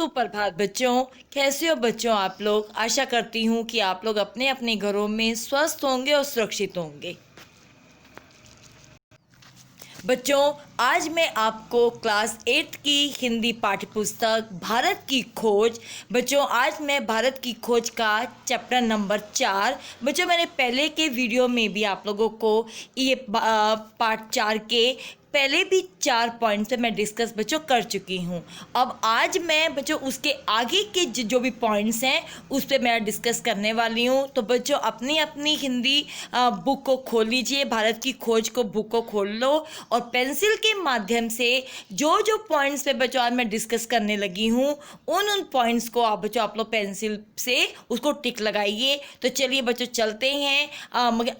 सुप्रभात बच्चों, कैसे हो बच्चों आप लोग। आशा करती हूँ कि आप लोग अपने अपने घरों में स्वस्थ होंगे और सुरक्षित होंगे। बच्चों, आज मैं आपको क्लास 8 की हिंदी पाठ्य पुस्तक भारत की खोज आज मैं भारत की खोज का चैप्टर नंबर 4 बच्चों, मैंने पहले के वीडियो में भी आप लोगों को ये पार्ट 4 के पहले भी 4 पॉइंट से मैं डिस्कस बच्चों कर चुकी हूँ। अब आज मैं बच्चों उसके आगे के जो भी पॉइंट्स हैं उस पर मैं डिस्कस करने वाली हूँ। तो बच्चों अपनी अपनी हिंदी बुक को खोल लीजिए, भारत की खोज को बुक को खोल लो और पेंसिल के माध्यम से जो जो पॉइंट्स पे बच्चों आज मैं डिस्कस करने लगी हूँ उन पॉइंट्स को आप बच्चों आप लोग पेंसिल से उसको टिक लगाइए। तो चलिए बच्चों चलते हैं,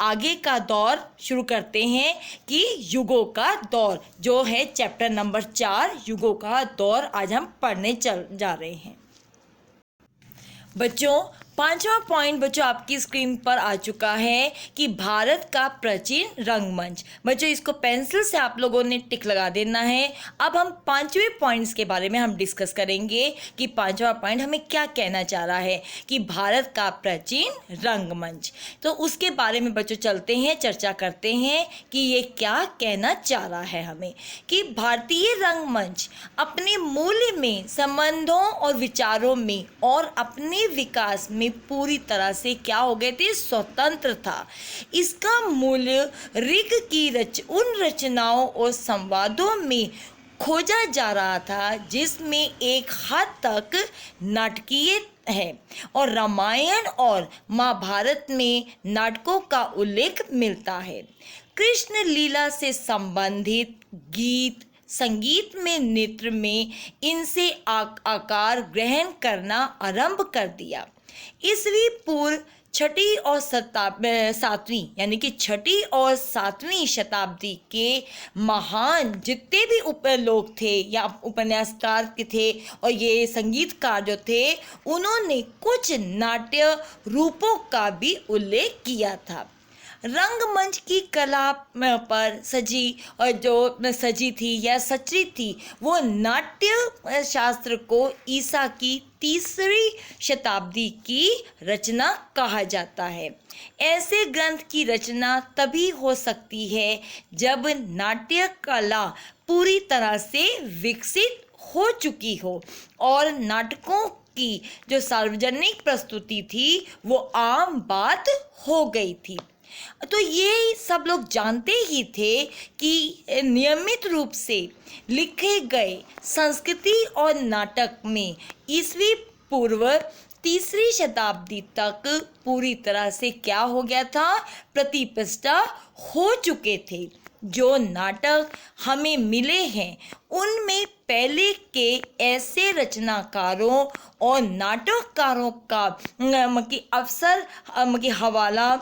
आगे का दौर शुरू करते हैं कि युगों का दौर जो है चैप्टर नंबर 4 युगों का दौर आज हम पढ़ने चल जा रहे हैं। बच्चों पांचवा पॉइंट बच्चों आपकी स्क्रीन पर आ चुका है कि भारत का प्राचीन रंगमंच। बच्चों इसको पेंसिल से आप लोगों ने टिक लगा देना है। अब हम पांचवें पॉइंट्स के बारे में हम डिस्कस करेंगे कि पांचवा पॉइंट हमें क्या कहना चाह रहा है कि भारत का प्राचीन रंगमंच। तो उसके बारे में बच्चों चलते हैं, चर्चा करते हैं कि ये क्या कहना चाह रहा है हमें कि भारतीय रंगमंच अपने मूल्य में, संबंधों और विचारों में और अपने विकास में पूरी तरह से क्या हो गए थे, स्वतंत्र था। इसका मूल्य ऋग की उन रचनाओं और संवादों में खोजा जा रहा था जिसमें एक हद तक नाटकीय है और रामायण और महाभारत में नाटकों का उल्लेख मिलता है। कृष्ण लीला से संबंधित गीत, संगीत में, नृत्य में इनसे आकार ग्रहण करना आरंभ कर दिया। ईसवी पूर्व छठी और सातवीं यानी कि छठी और सातवीं शताब्दी के महान जितने भी लोग थे या उपन्यासकार के थे और ये संगीतकार जो थे उन्होंने कुछ नाट्य रूपों का भी उल्लेख किया था। रंगमंच की कला पर सजी और जो सजी थी या सची थी वो नाट्य शास्त्र को ईसा की 3री शताब्दी की रचना कहा जाता है। ऐसे ग्रंथ की रचना तभी हो सकती है जब नाट्य कला पूरी तरह से विकसित हो चुकी हो और नाटकों की जो सार्वजनिक प्रस्तुति थी वो आम बात हो गई थी। तो ये सब लोग जानते ही थे कि नियमित रूप से लिखे गए संस्कृति और नाटक में ईसवी पूर्व 3री शताब्दी तक पूरी तरह से क्या हो गया था, प्रतिष्ठा हो चुके थे। जो नाटक हमें मिले हैं उनमें पहले के ऐसे रचनाकारों और नाटककारों का अवसर हवाला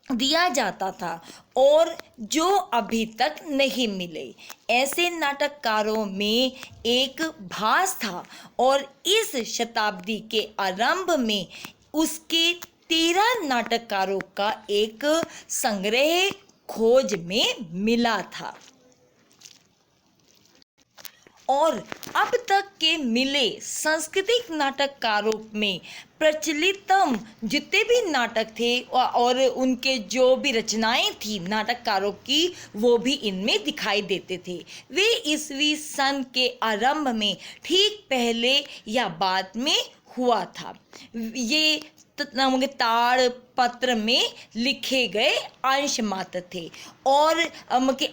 दिया जाता था और जो अभी तक नहीं मिले। ऐसे नाटककारों में एक भास था और इस शताब्दी के आरंभ में उसके 13 नाटककारों का एक संग्रह खोज में मिला था और अब तक के मिले सांस्कृतिक नाटककारों में प्रचलितम जितने भी नाटक थे और उनके जो भी रचनाएं थी नाटककारों की वो भी इनमें दिखाई देते थे। वे ईसवी सन के आरंभ में ठीक पहले या बाद में हुआ था। ये ताड़ पत्र में लिखे गए अंश मात्र थे और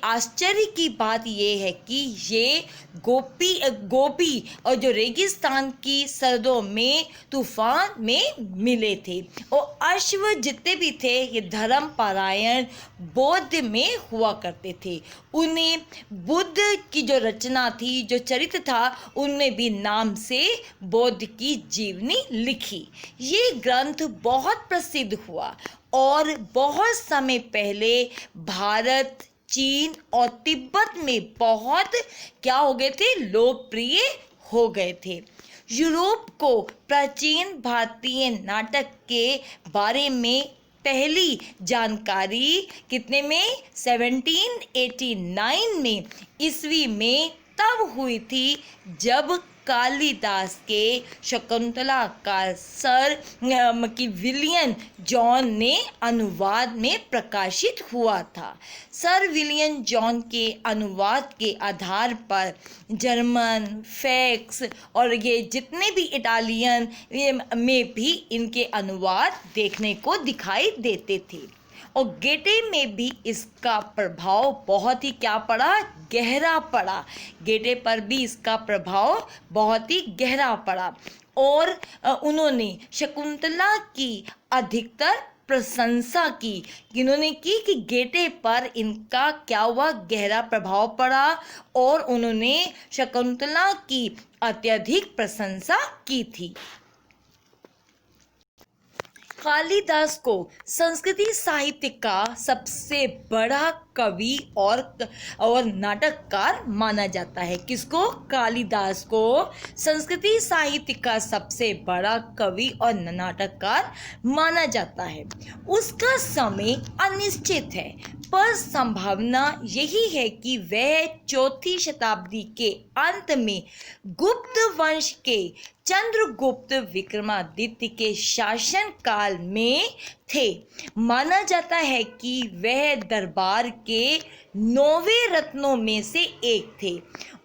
आश्चर्य की बात यह है कि ये गोपी और जो रेगिस्तान की सरहदों में तूफान में मिले थे और अश्व जितने भी थे ये धर्म परायण बौद्ध में हुआ करते थे। उन्हें बुद्ध की जो रचना थी, जो चरित्र था, उनमें भी नाम से बौद्ध की जीवनी लिखी। ये ग्रंथ बहुत प्रसिद्ध हुआ और बहुत समय पहले भारत, चीन और तिब्बत में बहुत क्या हो गए थे, लोकप्रिय हो गए थे। यूरोप को प्राचीन भारतीय नाटक के बारे में पहली जानकारी कितने में, 1789 में ईस्वी में तब हुई थी जब कालिदास के शकुंतला का सर विलियम जॉन ने अनुवाद में प्रकाशित हुआ था। सर विलियम जॉन के अनुवाद के आधार पर जर्मन, फ्रेंच और ये जितने भी इटालियन में भी इनके अनुवाद देखने को दिखाई देते थे। और गेटे में भी इसका प्रभाव बहुत ही क्या पड़ा, गहरा पड़ा। गेटे पर भी इसका प्रभाव बहुत ही गहरा पड़ा और उन्होंने शकुंतला की अधिकतर प्रशंसा की। इन्होंने की कि गेटे पर इनका क्या हुआ, गहरा प्रभाव पड़ा और उन्होंने शकुंतला की अत्यधिक प्रशंसा की थी। कालिदास को संस्कृति साहित्य का सबसे बड़ा कवि और नाटककार माना जाता है। किसको? कालिदास को संस्कृति साहित्य का सबसे बड़ा कवि और नाटककार माना जाता है। उसका समय अनिश्चित है, पर संभावना यही है कि वह 4वीं शताब्दी के अंत में गुप्त वंश के चंद्रगुप्त विक्रमादित्य के शासन काल में थे। माना जाता है कि वह दरबार के 9वें रत्नों में से एक थे।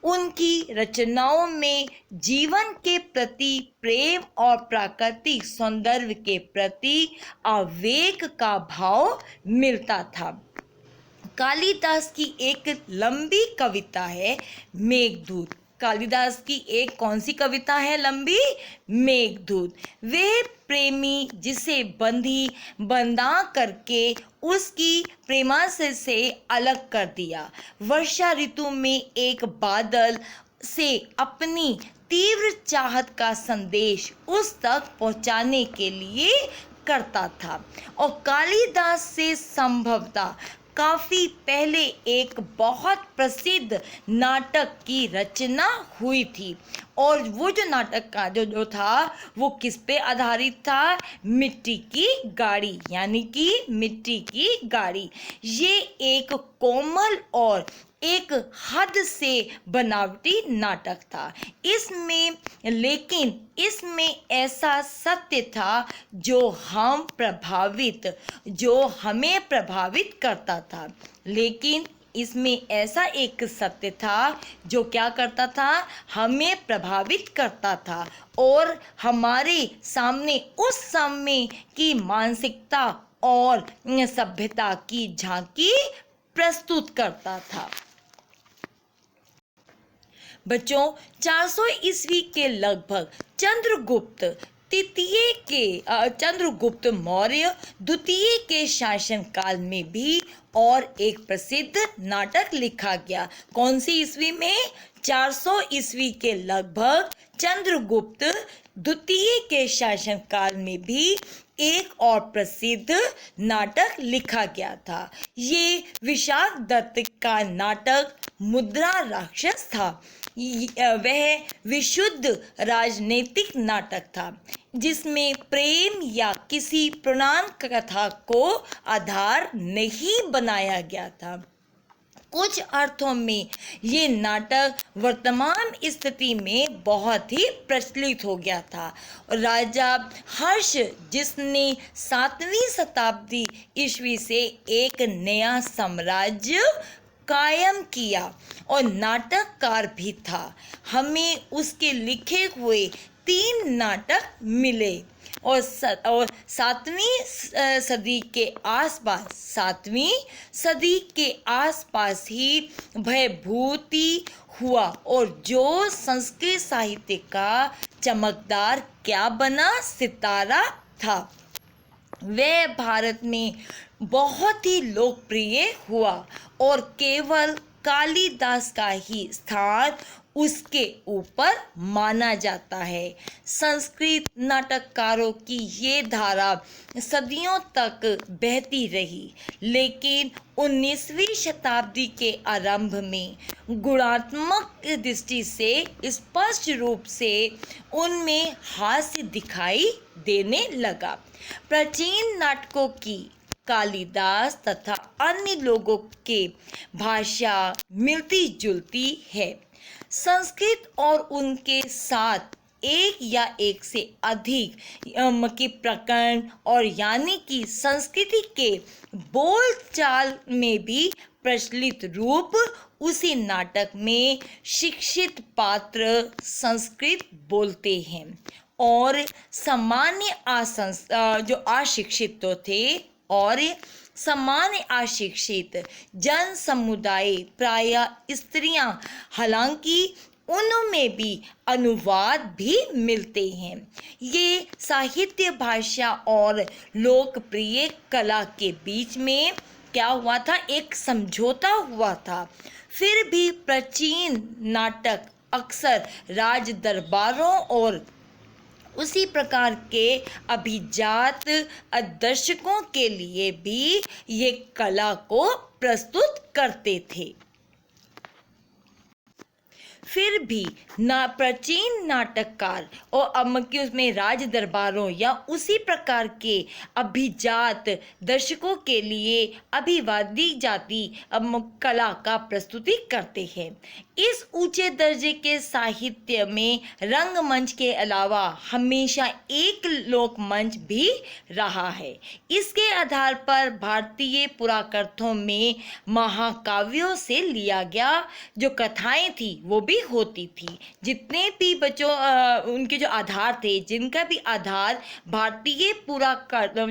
उनकी रचनाओं में जीवन के प्रति प्रेम और प्राकृतिक सौंदर्य के प्रति आवेग का भाव मिलता था। कालिदास की एक लंबी कविता है मेघदूत। कालिदास की एक कौन सी कविता है लंबी? मेघदूत। वे प्रेमी जिसे बंधा करके उसकी प्रेमाशय से अलग कर दिया, वर्षा ऋतु में एक बादल से अपनी तीव्र चाहत का संदेश उस तक पहुंचाने के लिए करता था। और कालिदास से संभवतः काफ़ी पहले एक बहुत प्रसिद्ध नाटक की रचना हुई थी। और वो जो नाटक का जो था वो किस पे आधारित था? मिट्टी की गाड़ी, यानी कि मिट्टी की गाड़ी। ये एक कोमल और एक हद से बनावटी नाटक था। लेकिन इसमें ऐसा सत्य था जो हमें प्रभावित करता था। लेकिन इसमें ऐसा एक सत्य था जो क्या करता था? हमें प्रभावित करता था और हमारे सामने उस समय की मानसिकता और सभ्यता की झांकी प्रस्तुत करता था। बच्चों, 400 ईस्वी के लगभग चंद्रगुप्त मौर्य द्वितीय के शासन काल में भी और एक प्रसिद्ध नाटक लिखा गया। कौन सी ईस्वी में? 400 ईस्वी के लगभग चंद्रगुप्त द्वितीय के शासन काल में भी एक और प्रसिद्ध नाटक लिखा गया था। ये विशाख दत्त का नाटक मुद्रा राक्षस था। वह विशुद्ध राजनीतिक नाटक था जिसमें प्रेम या किसी पुराण कथा को आधार नहीं बनाया गया था। कुछ अर्थों में ये नाटक वर्तमान स्थिति में बहुत ही प्रचलित हो गया था। राजा हर्ष, जिसने 7वीं शताब्दी ईस्वी से एक नया साम्राज्य कायम किया और नाटककार भी था, हमें उसके लिखे हुए 3 नाटक मिले। और 7वीं सदी के आसपास ही भयभूति हुआ और जो संस्कृत साहित्य का चमकदार क्या बना? सितारा था। वह भारत में बहुत ही लोकप्रिय हुआ और केवल कालिदास का ही स्थान उसके ऊपर माना जाता है। संस्कृत नाटककारों की ये धारा सदियों तक बहती रही, लेकिन 19वीं शताब्दी के आरंभ में गुणात्मक दृष्टि से स्पष्ट रूप से उनमें हास्य दिखाई देने लगा। प्राचीन नाटकों की कालिदास तथा अन्य लोगों के भाषा मिलती जुलती है। संस्कृत और उनके साथ एक या एक से अधिक के प्रकरण और यानी कि संस्कृति के बोलचाल में भी प्रचलित रूप उसी नाटक में शिक्षित पात्र संस्कृत बोलते हैं और सामान्य जो अशिक्षित तो थे और सामान्य अशिक्षित जन समुदाय प्रायः स्त्रियां, हालांकि उनमें भी अनुवाद भी मिलते हैं। ये साहित्य, भाषा और लोकप्रिय कला के बीच में क्या हुआ था, एक समझौता हुआ था। फिर भी प्राचीन नाटक अक्सर राज दरबारों और उसी प्रकार के अभिजात दर्शकों के लिए भी ये कला को प्रस्तुत करते थे। फिर भी प्राचीन नाटककार और अमकी उसमें राज दरबारों या उसी प्रकार के अभिजात दर्शकों के लिए अभिवादी जाति कला का प्रस्तुति करते हैं। इस ऊंचे दर्जे के साहित्य में रंगमंच के अलावा हमेशा एक लोक मंच भी रहा है। इसके आधार पर भारतीय पुराकथाओं में महाकाव्यों से लिया गया जो कथाएं थी वो भी होती थी। जितने भी बच्चों उनके जो आधार थे, जिनका भी आधार भारतीय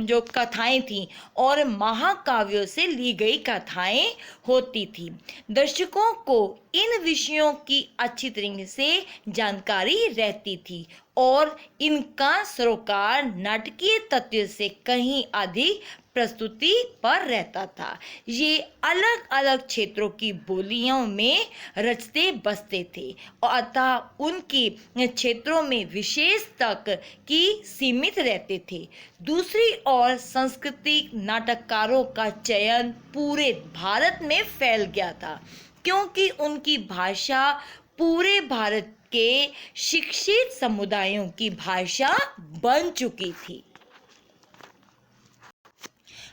जो कथाएं थी और महाकाव्यों से ली गई कथाएं होती थी। दर्शकों को इन विषयों की अच्छी तरह से जानकारी रहती थी और इनका सरोकार नाटकीय तथ्य से कहीं अधिक प्रस्तुति पर रहता था। ये अलग अलग क्षेत्रों की बोलियों में रचते बसते थे और अतः उनकी क्षेत्रों में विशेष तक की सीमित रहते थे। दूसरी ओर सांस्कृतिक नाटककारों का चयन पूरे भारत में फैल गया था क्योंकि उनकी भाषा पूरे भारत के शिक्षित समुदायों की भाषा बन चुकी थी।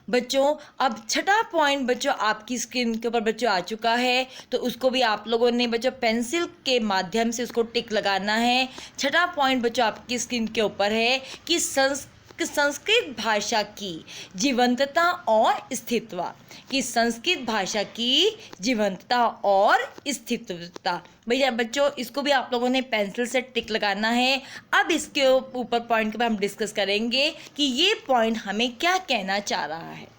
बच्चों अब छठा पॉइंट बच्चों आपकी स्क्रीन के ऊपर बच्चों आ चुका है, तो उसको भी आप लोगों ने बच्चों पेंसिल के माध्यम से उसको टिक लगाना है। छठा पॉइंट बच्चों आपकी स्क्रीन के ऊपर है कि संस्कृत भाषा की जीवंतता और अस्तित्व, कि संस्कृत भाषा की जीवंतता और अस्तित्वता। भैया बच्चों इसको भी आप लोगों ने पेंसिल से टिक लगाना है। अब इसके ऊपर पॉइंट के बाद हम डिस्कस करेंगे कि ये पॉइंट हमें क्या कहना चाह रहा है।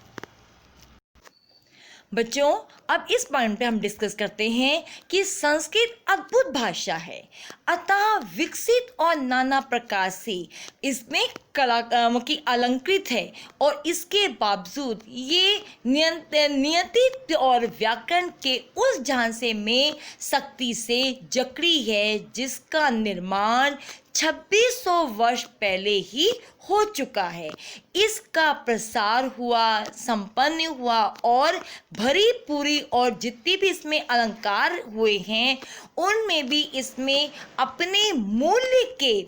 बच्चों अब इस पॉइंट पे हम डिस्कस करते हैं कि संस्कृत अद्भुत भाषा है, अतः विकसित और नाना प्रकार से इसमें कला की अलंकृत है और इसके बावजूद ये नियति और व्याकरण के उस झांसे में सख्ती से जकड़ी है जिसका निर्माण 2600 वर्ष पहले ही हो चुका है। इसका प्रसार हुआ, संपन्न हुआ और भरी पूरी और जितनी भी इसमें अलंकार हुए हैं उनमें भी इसमें अपने मूल्य के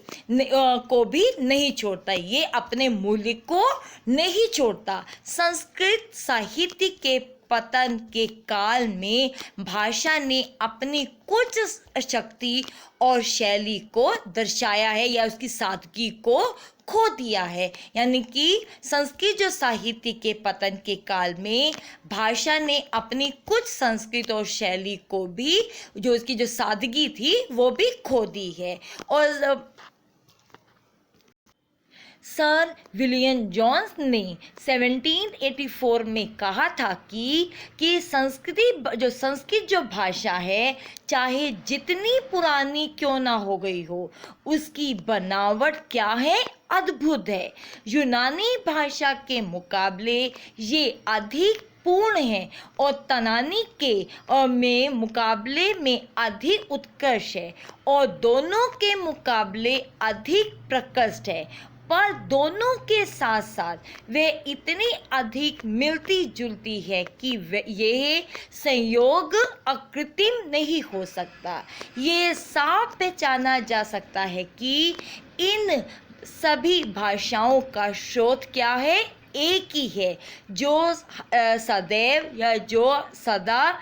को भी नहीं छोड़ता। ये अपने मूल्य को नहीं छोड़ता। संस्कृत साहित्य के पतन के काल में भाषा ने अपनी कुछ शक्ति और शैली को दर्शाया है या उसकी सादगी को खो दिया है। यानी कि संस्कृत जो साहित्य के पतन के काल में भाषा ने अपनी कुछ संस्कृत और शैली को भी, जो उसकी जो सादगी थी वो भी खो दी है। और सर विलियम जोन्स ने 1784 में कहा था कि संस्कृत जो भाषा है चाहे जितनी पुरानी क्यों ना हो गई हो, उसकी बनावट क्या है, अद्भुत है। यूनानी भाषा के मुकाबले ये अधिक पूर्ण है और तनानी के मुकाबले में अधिक उत्कर्ष है और दोनों के मुकाबले अधिक प्रकृष्ट है, पर दोनों के साथ साथ वे इतनी अधिक मिलती जुलती है कि यह संयोग अकृत्रिम नहीं हो सकता। ये साफ पहचाना जा सकता है कि इन सभी भाषाओं का स्रोत क्या है, एक ही है, जो सदैव या जो सदा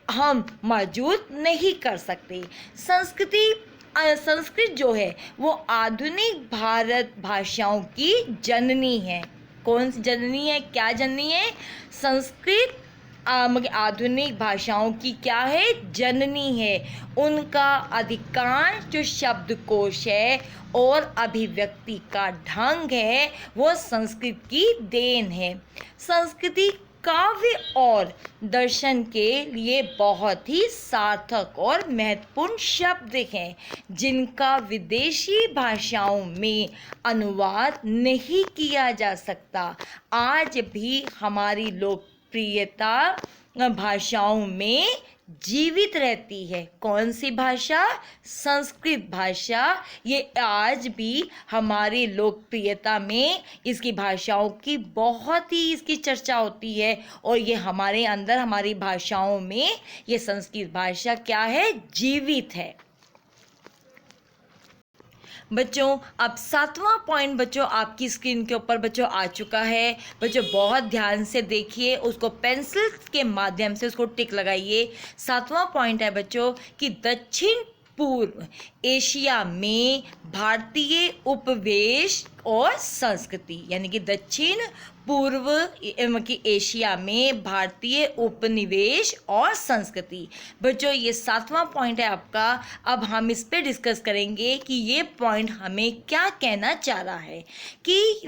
हम मौजूद नहीं कर सकते। संस्कृत जो है वो आधुनिक भारत भाषाओं की जननी है। कौन सी जननी है, क्या जननी है? संस्कृत आधुनिक भाषाओं की क्या है? जननी है। उनका अधिकांश जो शब्दकोश है और अभिव्यक्ति का ढंग है वो संस्कृत की देन है। संस्कृति काव्य और दर्शन के लिए बहुत ही सार्थक और महत्वपूर्ण शब्द हैं जिनका विदेशी भाषाओं में अनुवाद नहीं किया जा सकता। आज भी हमारी लोकप्रियता भाषाओं में जीवित रहती है। कौन सी भाषा? संस्कृत भाषा। ये आज भी हमारी लोकप्रियता में इसकी भाषाओं की बहुत ही इसकी चर्चा होती है और ये हमारे अंदर हमारी भाषाओं में ये संस्कृत भाषा क्या है? जीवित है। बच्चों अब 7वां पॉइंट बच्चों आपकी स्क्रीन के ऊपर बच्चों आ चुका है। बच्चों बहुत ध्यान से देखिए, उसको पेंसिल के माध्यम से उसको टिक लगाइए। 7वां पॉइंट है बच्चों कि दक्षिण पूर्व एशिया में भारतीय उपवेश और संस्कृति, यानी कि दक्षिण पूर्व की एशिया में भारतीय उपनिवेश और संस्कृति। बच्चों ये 7वां पॉइंट है आपका। अब हम इस पे डिस्कस करेंगे कि ये पॉइंट हमें क्या कहना चाह रहा है। कि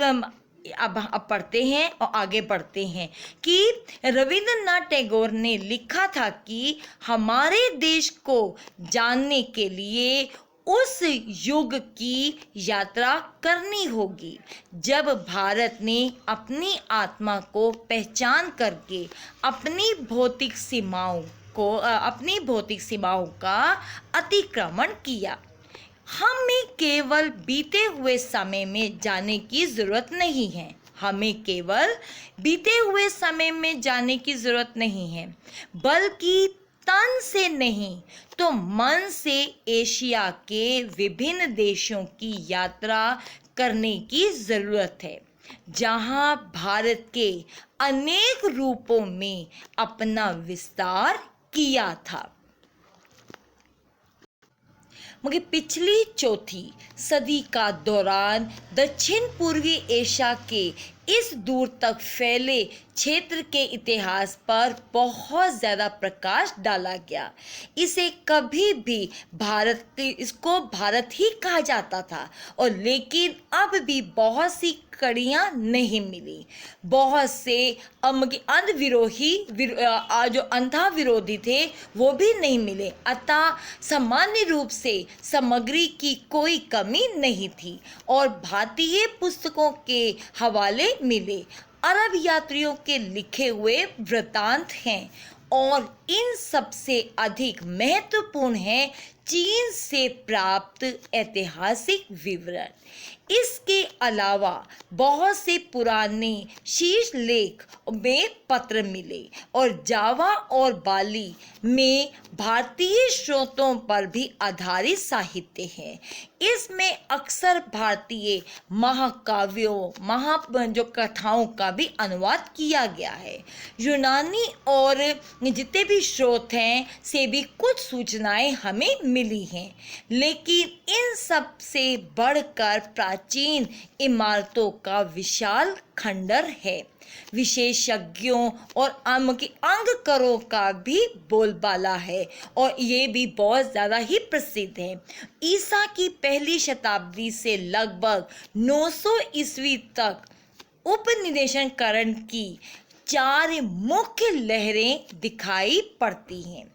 अब पढ़ते हैं और आगे बढ़ते हैं कि रविंद्रनाथ टैगोर ने लिखा था कि हमारे देश को जानने के लिए उस युग की यात्रा करनी होगी जब भारत ने अपनी आत्मा को पहचान करके अपनी भौतिक सीमाओं का अतिक्रमण किया। हमें केवल बीते हुए समय में जाने की ज़रूरत नहीं है। हमें केवल बीते हुए समय में जाने की ज़रूरत नहीं है, बल्कि तन से नहीं तो मन से एशिया के विभिन्न देशों की यात्रा करने की ज़रूरत है, जहां भारत के अनेक रूपों में अपना विस्तार किया था। मगर पिछली चौथी सदी का दौरान दक्षिण पूर्वी एशिया के इस दूर तक फैले क्षेत्र के इतिहास पर बहुत ज़्यादा प्रकाश डाला गया। इसे कभी भी इसको भारत ही कहा जाता था, और लेकिन अब भी बहुत सी कड़ियाँ नहीं मिली। बहुत से जो अंधा विरोधी थे वो भी नहीं मिले। अतः सामान्य रूप से सामग्री की कोई कमी नहीं थी और भारतीय पुस्तकों के हवाले मिले। अरब यात्रियों के लिखे हुए वृत्तांत हैं और इन सबसे अधिक महत्वपूर्ण है चीन से प्राप्त ऐतिहासिक विवरण। इसके अलावा बहुत से पुराने शीर्ष लेख में पत्र मिले और जावा और बाली में भारतीय स्रोतों पर भी आधारित साहित्य है। इसमें अक्सर भारतीय महाकाव्यों जो कथाओं का भी अनुवाद किया गया है। यूनानी और जितने भी स्रोत हैं से भी कुछ सूचनाएं हमें मिली हैं, लेकिन इन सब से बढ़कर प्राचीन इमारतों का विशाल खंडर है। विशेषज्ञों और अंगकरों का भी बोलबाला है और ये भी बहुत ज़्यादा ही प्रसिद्ध है। ईसा की पहली शताब्दी से लगभग 900 ईस्वी तक उपनिवेशीकरण की 4 मुख्य लहरें दिखाई पड़ती हैं।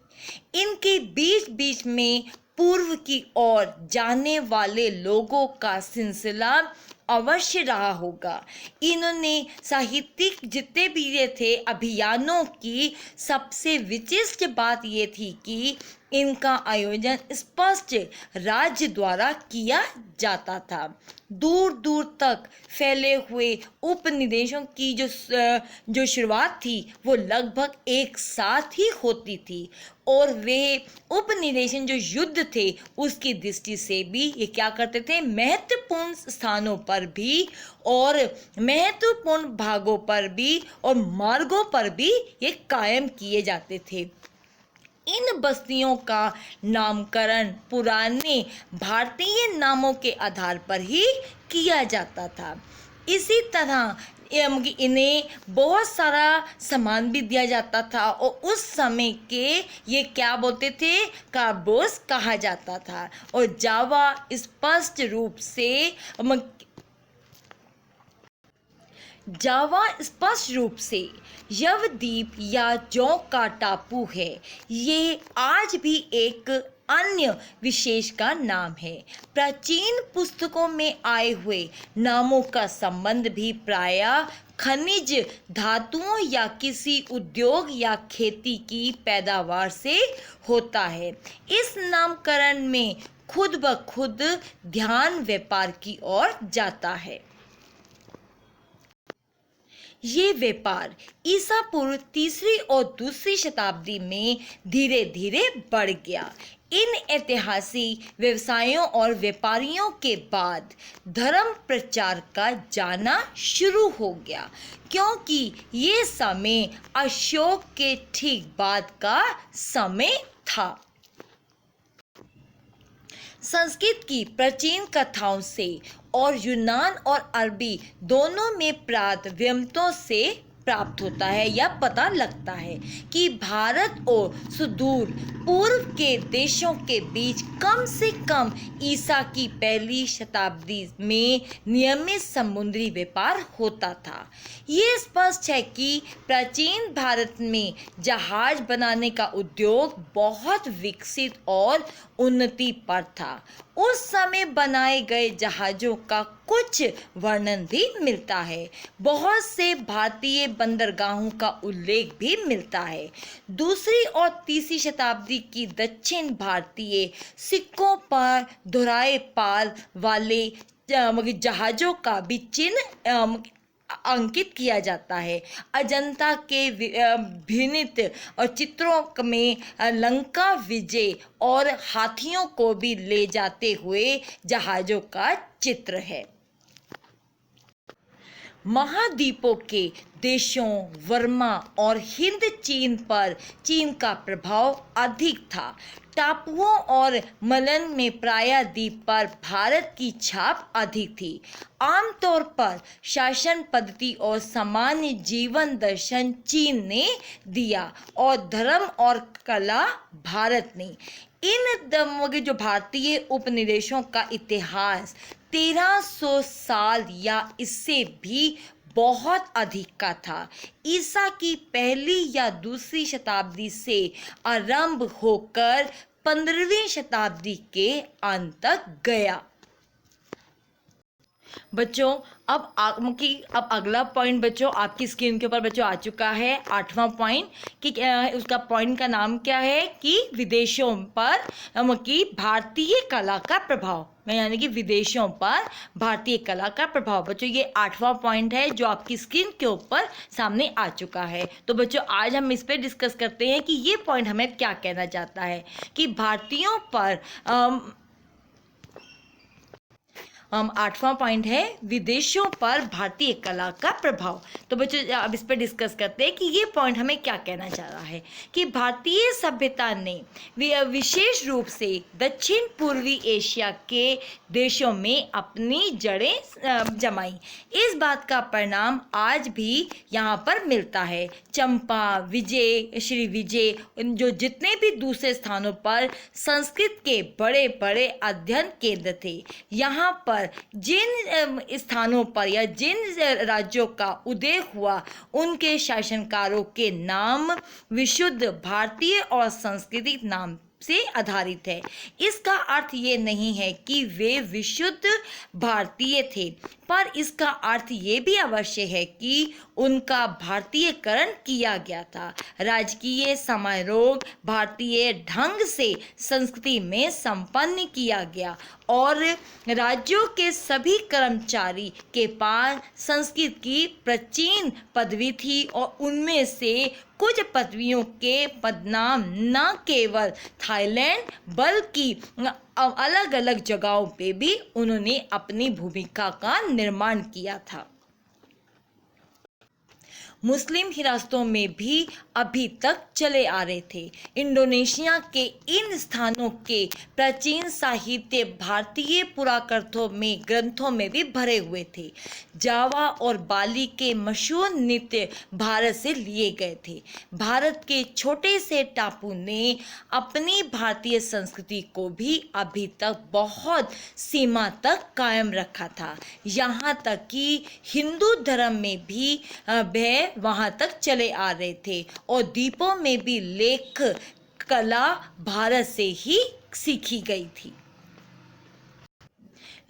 इनके बीच बीच में पूर्व की ओर जाने वाले लोगों का सिलसिला अवश्य रहा होगा। इन्होंने साहित्यिक जितने भी ये थे अभियानों की सबसे विशिष्ट बात ये थी कि इनका आयोजन स्पष्ट राज्य द्वारा किया जाता था। दूर दूर तक फैले हुए उपनिवेशों की जो शुरुआत थी वो लगभग एक साथ ही होती थी और वे उपनिवेशन जो युद्ध थे उसकी दृष्टि से भी ये क्या करते थे, महत्वपूर्ण स्थानों पर भी और महत्वपूर्ण भागों पर भी और मार्गों पर भी ये कायम किए जाते थे। इन बस्तियों का नामकरण पुराने भारतीय नामों के आधार पर ही किया जाता था। इसी तरह इन्हें बहुत सारा सामान भी दिया जाता था और उस समय के ये क्या बोलते थे, कार्बोस कहा जाता था। और जावा स्पष्ट रूप से यवद्वीप या जौ का टापू है। ये आज भी एक अन्य विशेष का नाम है। प्राचीन पुस्तकों में आए हुए नामों का संबंध भी प्रायः खनिज धातुओं या किसी उद्योग या खेती की पैदावार से होता है। इस नामकरण में खुद ब खुद ध्यान व्यापार की ओर जाता है। ये व्यापार ईसा पूर्व 3री और 2री शताब्दी में धीरे धीरे बढ़ गया। इन ऐतिहासिक व्यवसायों और व्यापारियों के बाद धर्म प्रचार का जाना शुरू हो गया, क्योंकि ये समय अशोक के ठीक बाद का समय था। संस्कृत की प्राचीन कथाओं से और यूनान और अरबी दोनों में व्यंजनों से प्राप्त होता है या पता लगता है कि भारत और सुदूर पूर्व के देशों के बीच कम से कम ईसा की 1ली शताब्दी में नियमित समुद्री व्यापार होता था। ये स्पष्ट है कि प्राचीन भारत में जहाज बनाने का उद्योग बहुत विकसित और उन्नति पर था। उस समय बनाए गए जहाज़ों का कुछ वर्णन भी मिलता है। बहुत से भारतीय बंदरगाहों का उल्लेख भी मिलता है। 2री और 3री शताब्दी की दक्षिण भारतीय सिक्कों पर दोहराए पाल वाले जहाज़ों का भी चिन्ह अंकित किया जाता है। अजंता के भिन्नत और चित्रों में लंका विजय और हाथियों को भी ले जाते हुए जहाज़ों का चित्र है। महाद्वीपों के देशों वर्मा और हिंद चीन पर चीन का प्रभाव अधिक था। टापुओं और मलन में प्रायः द्वीप पर भारत की छाप अधिक थी। आमतौर पर शासन पद्धति और सामान्य जीवन दर्शन चीन ने दिया और धर्म और कला भारत ने। इन जो भारतीय उपनिवेशों का इतिहास 1300 साल या इससे भी बहुत अधिक का था। ईसा की 1ली या 2री शताब्दी से आरंभ होकर 15वीं शताब्दी के अंत तक गया। बच्चों अब अगला पॉइंट बच्चों आपकी स्क्रीन के ऊपर बच्चों आ चुका है। 8वां पॉइंट कि उसका पॉइंट का नाम क्या है कि विदेशों पर की भारतीय कला का प्रभाव, यानी कि विदेशों पर भारतीय कला का प्रभाव। बच्चों ये 8वां पॉइंट है जो आपकी स्क्रीन के ऊपर सामने आ चुका है। तो बच्चों आज हम इस पर डिस्कस करते हैं कि ये पॉइंट हमें क्या कहना चाहता है कि भारतीयों पर 8वां पॉइंट है विदेशों पर भारतीय कला का प्रभाव। तो बच्चों अब इस पर डिस्कस करते हैं कि ये पॉइंट हमें क्या कहना चाह रहा है कि भारतीय सभ्यता ने विशेष रूप से दक्षिण पूर्वी एशिया के देशों में अपनी जड़ें जमाई। इस बात का परिणाम आज भी यहाँ पर मिलता है। चंपा, विजय, श्री विजय जो जितने भी दूसरे स्थानों पर संस्कृत के बड़े बड़े अध्ययन केंद्र थे, यहाँ पर जिन स्थानों पर या जिन राज्यों का उदय हुआ उनके शासनकारों के नाम विशुद्ध भारतीय और सांस्कृतिक नाम से आधारित है। इसका अर्थ ये नहीं है कि वे विशुद्ध भारतीय थे, पर इसका अर्थ ये भी अवश्य है कि उनका भारतीयकरण किया गया था। राजकीय समारोह भारतीय ढंग से संस्कृति में संपन्न किया गया और राज्यों के सभी कर्मचारी के पास संस्कृत की प्राचीन पदवी थी और उनमें से कुछ पदवियों के पदनाम न केवल थाईलैंड बल्कि अलग अलग जगहों पे भी उन्होंने अपनी भूमिका का निर्माण किया था। मुस्लिम हिरासतों में भी अभी तक चले आ रहे थे। इंडोनेशिया के इन स्थानों के प्राचीन साहित्य भारतीय पुराकृतों में ग्रंथों में भी भरे हुए थे। जावा और बाली के मशहूर नृत्य भारत से लिए गए थे। भारत के छोटे से टापू ने अपनी भारतीय संस्कृति को भी अभी तक बहुत सीमा तक कायम रखा था। यहाँ तक कि हिंदू धर्म में भी वह वहाँ तक चले आ रहे थे और द्वीपों में भी लेख कला भारत से ही सीखी गई थी।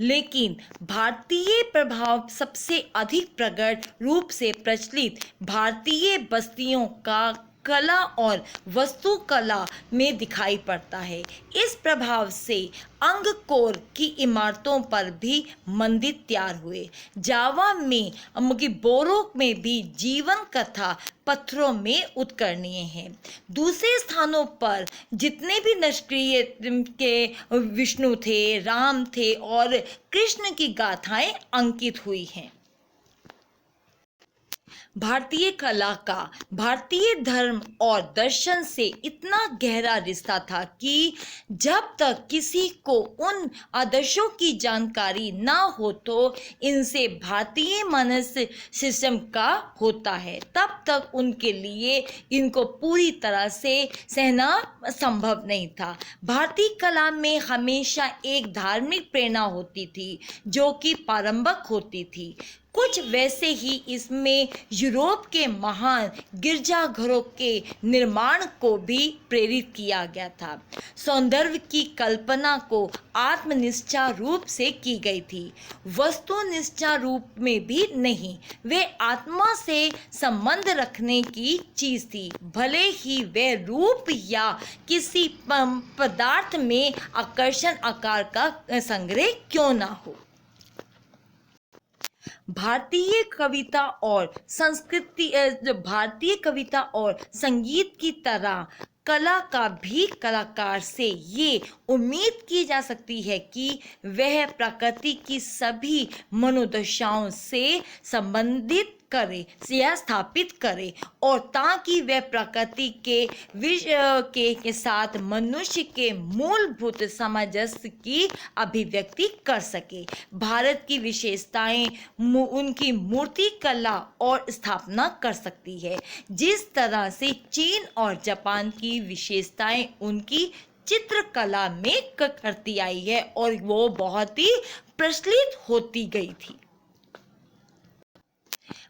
लेकिन भारतीय प्रभाव सबसे अधिक प्रकट रूप से प्रचलित भारतीय बस्तियों का कला और वास्तुकला में दिखाई पड़ता है। इस प्रभाव से अंगकोर की इमारतों पर भी मंदिर तैयार हुए। जावा में बोरो में भी जीवन कथा पत्थरों में उत्कर्णीय है। दूसरे स्थानों पर जितने भी निष्क्रिय के विष्णु थे, राम थे और कृष्ण की गाथाएं अंकित हुई हैं। भारतीय कला का भारतीय धर्म और दर्शन से इतना गहरा रिश्ता था कि जब तक किसी को उन आदर्शों की जानकारी ना हो तो इनसे भारतीय मानसिक सिस्टम का होता है, तब तक उनके लिए इनको पूरी तरह से सहना संभव नहीं था। भारतीय कला में हमेशा एक धार्मिक प्रेरणा होती थी जो कि प्रारंभिक होती थी। कुछ वैसे ही इसमें यूरोप के महान गिरजाघरों के निर्माण को भी प्रेरित किया गया था। सौंदर्य की कल्पना को आत्मनिष्ठा रूप से की गई थी, वस्तुनिष्ठा रूप में भी नहीं। वे आत्मा से संबंध रखने की चीज थी, भले ही वे रूप या किसी पदार्थ में आकर्षण आकार का संग्रह क्यों ना हो। भारतीय कविता और संगीत की तरह कला का भी कलाकार से ये उम्मीद की जा सकती है कि वह प्रकृति की सभी मनोदशाओं से संबंधित करे या स्थापित करे और ताकि वह प्रकृति के विषय के साथ मनुष्य के मूलभूत सामंजस्य की अभिव्यक्ति कर सके। भारत की विशेषताएं उनकी मूर्ति कला और स्थापना कर सकती है, जिस तरह से चीन और जापान की विशेषताएं उनकी चित्रकला में करती आई है और वो बहुत ही प्रचलित होती गई थी।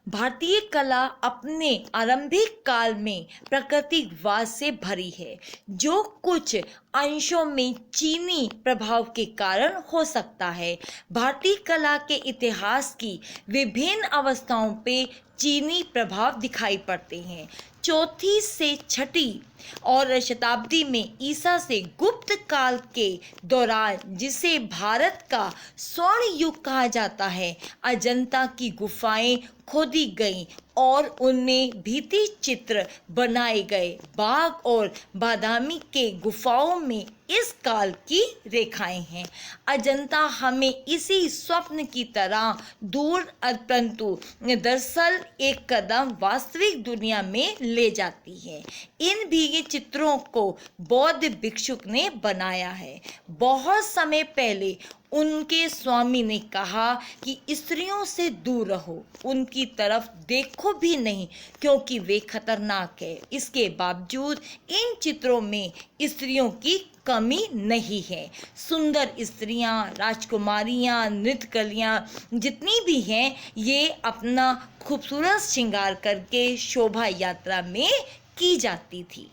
भारतीय कला अपने आरंभिक काल में प्राकृतिकवाद से भरी है, जो कुछ अंशों में चीनी प्रभाव के कारण हो सकता है। भारतीय कला के इतिहास की विभिन्न अवस्थाओं पे चीनी प्रभाव दिखाई पड़ते हैं। चौथी से छठी और शताब्दी में ईसा से गुप्त काल के दौरान, जिसे भारत का स्वर्ण युग कहा जाता है, अजंता की गुफाएं खोदी गईं और उनमें भित्ति चित्र बनाए गए। बाघ और बादामी के गुफाओं में इस काल की रेखाएं हैं। अजंता हमें इसी स्वप्न की तरह दूर परंतु दरअसल एक कदम वास्तविक दुनिया में ले जाती है। इन भीगे चित्रों को बौद्ध भिक्षुक ने बनाया है। बहुत समय पहले उनके स्वामी ने कहा कि स्त्रियों से दूर रहो, उनकी तरफ देखो भी नहीं क्योंकि वे खतरनाक है। इसके बावजूद इन चित्रों में स्त्रियों की कमी नहीं है। सुंदर स्त्रियां, राजकुमारियां, नृत्यकलियां जितनी भी हैं, ये अपना खूबसूरत श्रृंगार करके शोभा यात्रा में की जाती थी।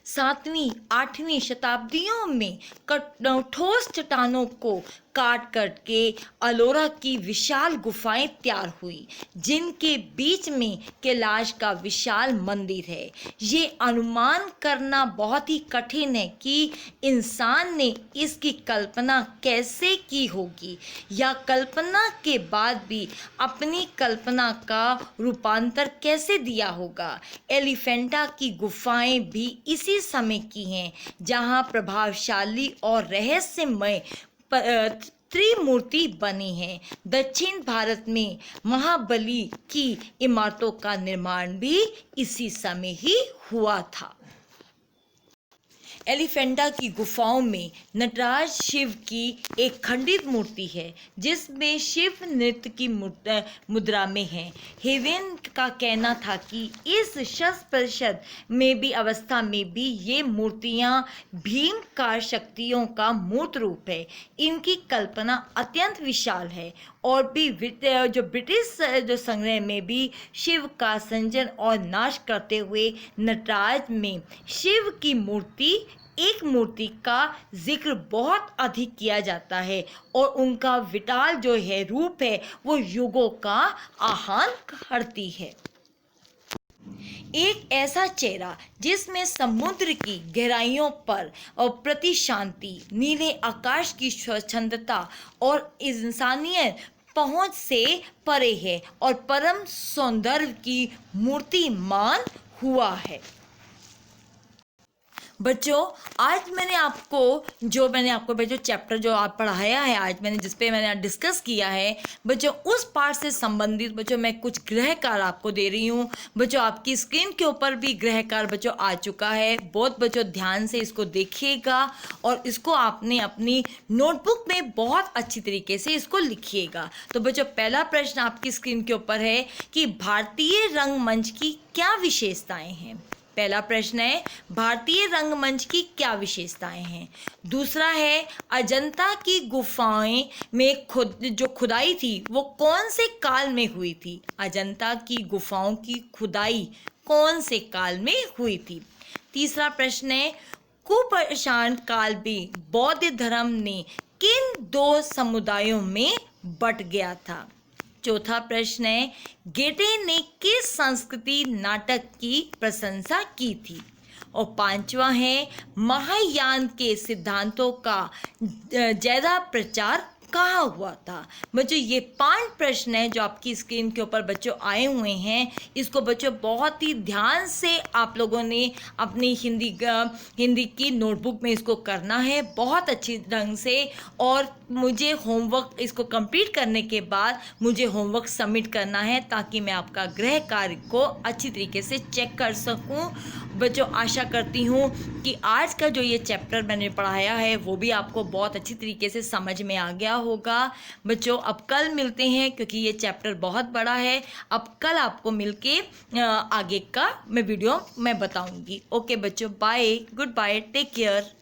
7वीं 8वीं शताब्दियों में ठोस चट्टानों को काट करके अलोरा की विशाल गुफाएं तैयार हुई, जिनके बीच में कैलाश का विशाल मंदिर है। ये अनुमान करना बहुत ही कठिन है कि इंसान ने इसकी कल्पना कैसे की होगी या कल्पना के बाद भी अपनी कल्पना का रूपांतर कैसे दिया होगा। एलिफेंटा की गुफाएं भी इसी समय की हैं, जहां प्रभावशाली और रहस्यमय त्रिमूर्ति बनी है। दक्षिण भारत में महाबली की इमारतों का निर्माण भी इसी समय ही हुआ था। एलिफेंटा की गुफाओं में नटराज शिव की एक खंडित मूर्ति है जिसमें शिव नृत्य की मुद्रा में है। हेवेन का कहना था कि इस शत में भी अवस्था में भी ये मूर्तियां भीमकार शक्तियों का मूर्त रूप है। इनकी कल्पना अत्यंत विशाल है और भी जो ब्रिटिश जो संग्रह में भी शिव का संजन और नाश करते हुए नटराज में शिव की मूर्ति एक मूर्ति का जिक्र बहुत अधिक किया जाता है और उनका विटाल जो है रूप है वो युगों का आह्वान करती है। एक ऐसा चेहरा जिसमें समुद्र की गहराइयों पर और प्रति शांति, नीले आकाश की स्वच्छंदता और इंसानियत पहुंच से परे है और परम सौंदर्य की मूर्तिमान हुआ है। बच्चों, आज मैंने आपको बच्चों चैप्टर जो आप पढ़ाया है, आज मैंने जिस पे मैंने डिस्कस किया है बच्चों, उस पार्ट से संबंधित बच्चों मैं कुछ गृह कार्य आपको दे रही हूँ। बच्चों, आपकी स्क्रीन के ऊपर भी गृह कार्य बच्चों आ चुका है। बहुत बच्चों ध्यान से इसको देखिएगा और इसको आपने अपनी नोटबुक में बहुत अच्छी तरीके से इसको लिखिएगा। तो बच्चों, पहला प्रश्न आपकी स्क्रीन के ऊपर है कि भारतीय रंगमंच की क्या विशेषताएं हैं। पहला प्रश्न है भारतीय रंगमंच की क्या विशेषताएं हैं। दूसरा है अजंता की गुफाएं में जो खुदाई थी वो कौन से काल में हुई थी। अजंता की गुफाओं की खुदाई कौन से काल में हुई थी। तीसरा प्रश्न है कुपाषाण काल में बौद्ध धर्म ने किन दो समुदायों में बट गया था। चौथा प्रश्न है गेटे ने किस संस्कृति नाटक की प्रशंसा की थी। और पांचवा है महायान के सिद्धांतों का ज्यादा प्रचार कहाँ हुआ था। बच्चों, ये 5 प्रश्न हैं जो आपकी स्क्रीन के ऊपर बच्चों आए हुए हैं। इसको बच्चों बहुत ही ध्यान से आप लोगों ने अपनी हिंदी की नोटबुक में इसको करना है बहुत अच्छी ढंग से। और मुझे होमवर्क इसको कंप्लीट करने के बाद मुझे होमवर्क सबमिट करना है ताकि मैं आपका गृह कार्य को अच्छी तरीके से चेक कर सकूं। बच्चों, आशा करती हूँ कि आज का जो ये चैप्टर मैंने पढ़ाया है वो भी आपको बहुत अच्छी तरीके से समझ में आ गया होगा। बच्चों, अब कल मिलते हैं क्योंकि ये चैप्टर बहुत बड़ा है। अब कल आपको मिलके आगे का मैं वीडियो मैं बताऊंगी। ओके बच्चों, bye, goodbye, take care.